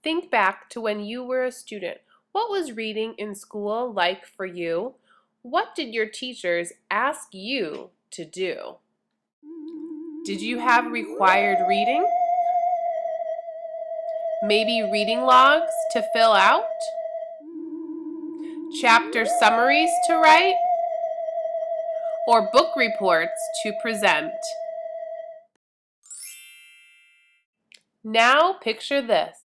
Think back to when you were a student. What was reading in school like for you? What did your teachers ask you to do? Did you have required reading? Maybe reading logs to fill out? Chapter summaries to write? Or book reports to present? Now picture this.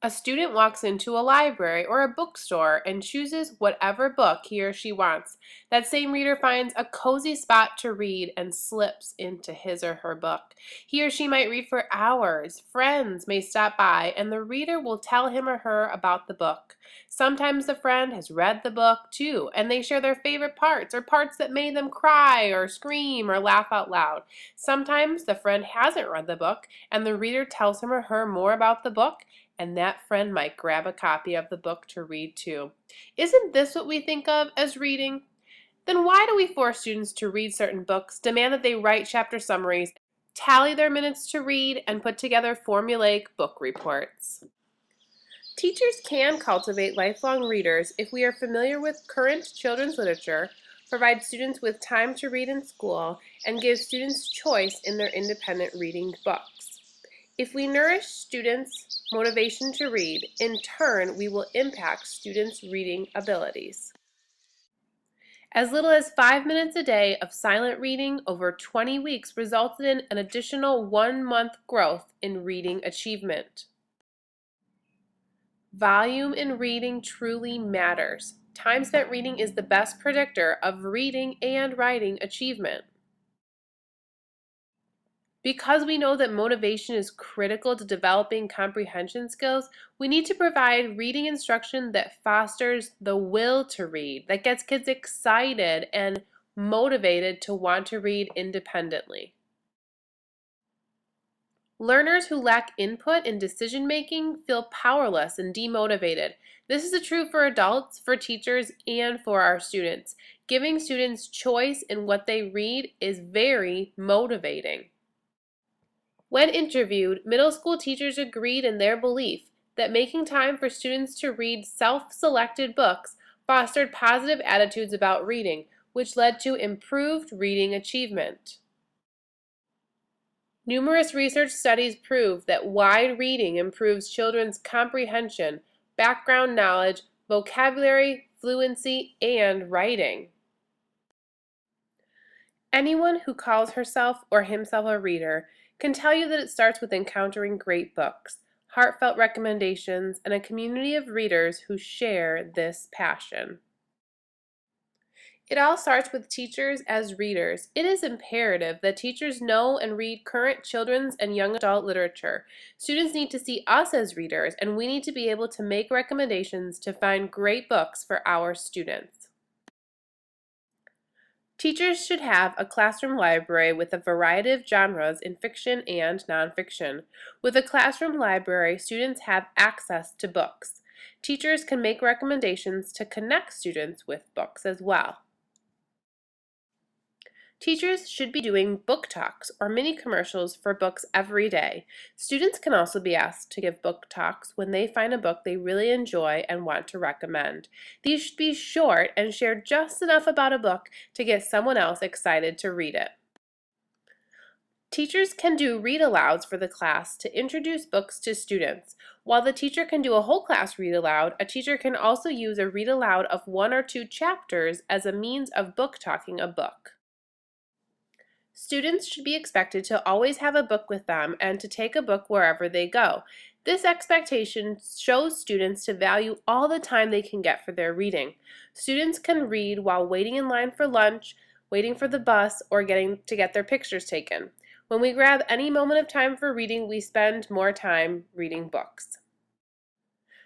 A student walks into a library or a bookstore and chooses whatever book he or she wants. That same reader finds a cozy spot to read and slips into his or her book. He or she might read for hours. Friends may stop by and the reader will tell him or her about the book. Sometimes the friend has read the book too, and they share their favorite parts or parts that made them cry or scream or laugh out loud. Sometimes the friend hasn't read the book and the reader tells him or her more about the book, and that friend might grab a copy of the book to read too. Isn't this what we think of as reading? Then why do we force students to read certain books, demand that they write chapter summaries, tally their minutes to read, and put together formulaic book reports? Teachers can cultivate lifelong readers if we are familiar with current children's literature, provide students with time to read in school, and give students choice in their independent reading books. If we nourish students' motivation to read, in turn, we will impact students' reading abilities. As little as 5 minutes a day of silent reading over 20 weeks resulted in an additional 1-month growth in reading achievement. Volume in reading truly matters. Time spent reading is the best predictor of reading and writing achievement. Because we know that motivation is critical to developing comprehension skills, we need to provide reading instruction that fosters the will to read, that gets kids excited and motivated to want to read independently. Learners who lack input in decision making feel powerless and demotivated. This is true for adults, for teachers, and for our students. Giving students choice in what they read is very motivating. When interviewed, middle school teachers agreed in their belief that making time for students to read self-selected books fostered positive attitudes about reading, which led to improved reading achievement. Numerous research studies prove that wide reading improves children's comprehension, background knowledge, vocabulary, fluency, and writing. Anyone who calls herself or himself a reader can tell you that it starts with encountering great books, heartfelt recommendations, and a community of readers who share this passion. It all starts with teachers as readers. It is imperative that teachers know and read current children's and young adult literature. Students need to see us as readers, and we need to be able to make recommendations to find great books for our students. Teachers should have a classroom library with a variety of genres in fiction and nonfiction. With a classroom library, students have access to books. Teachers can make recommendations to connect students with books as well. Teachers should be doing book talks or mini commercials for books every day. Students can also be asked to give book talks when they find a book they really enjoy and want to recommend. These should be short and share just enough about a book to get someone else excited to read it. Teachers can do read-alouds for the class to introduce books to students. While the teacher can do a whole class read-aloud, a teacher can also use a read-aloud of 1 or 2 chapters as a means of book talking a book. Students should be expected to always have a book with them and to take a book wherever they go. This expectation shows students to value all the time they can get for their reading. Students can read while waiting in line for lunch, waiting for the bus, or getting to get their pictures taken. When we grab any moment of time for reading, we spend more time reading books.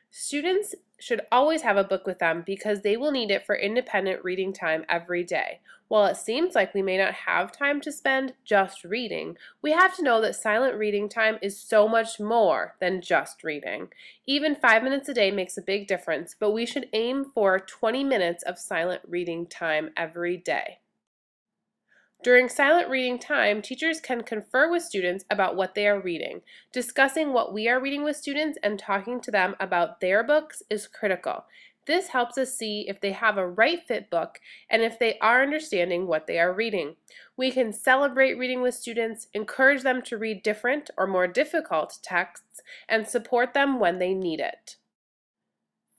Students should always have a book with them because they will need it for independent reading time every day. While it seems like we may not have time to spend just reading, we have to know that silent reading time is so much more than just reading. Even 5 minutes a day makes a big difference, but we should aim for 20 minutes of silent reading time every day. During silent reading time, teachers can confer with students about what they are reading. Discussing what we are reading with students and talking to them about their books is critical. This helps us see if they have a right fit book and if they are understanding what they are reading. We can celebrate reading with students, encourage them to read different or more difficult texts, and support them when they need it.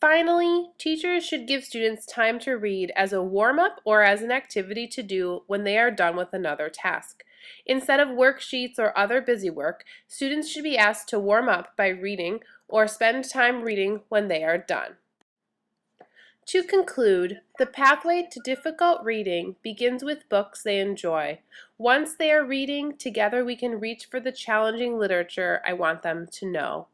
Finally, teachers should give students time to read as a warm-up or as an activity to do when they are done with another task. Instead of worksheets or other busy work, students should be asked to warm up by reading or spend time reading when they are done. To conclude, the pathway to difficult reading begins with books they enjoy. Once they are reading, together we can reach for the challenging literature I want them to know.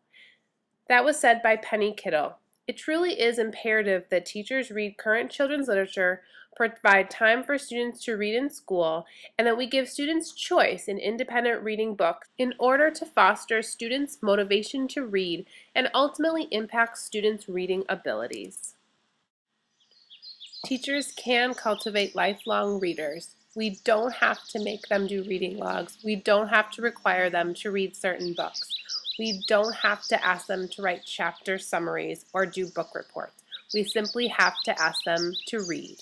That was said by Penny Kittle. It truly is imperative that teachers read current children's literature, provide time for students to read in school, and that we give students choice in independent reading books in order to foster students' motivation to read and ultimately impact students' reading abilities. Teachers can cultivate lifelong readers. We don't have to make them do reading logs. We don't have to require them to read certain books. We don't have to ask them to write chapter summaries or do book reports. We simply have to ask them to read.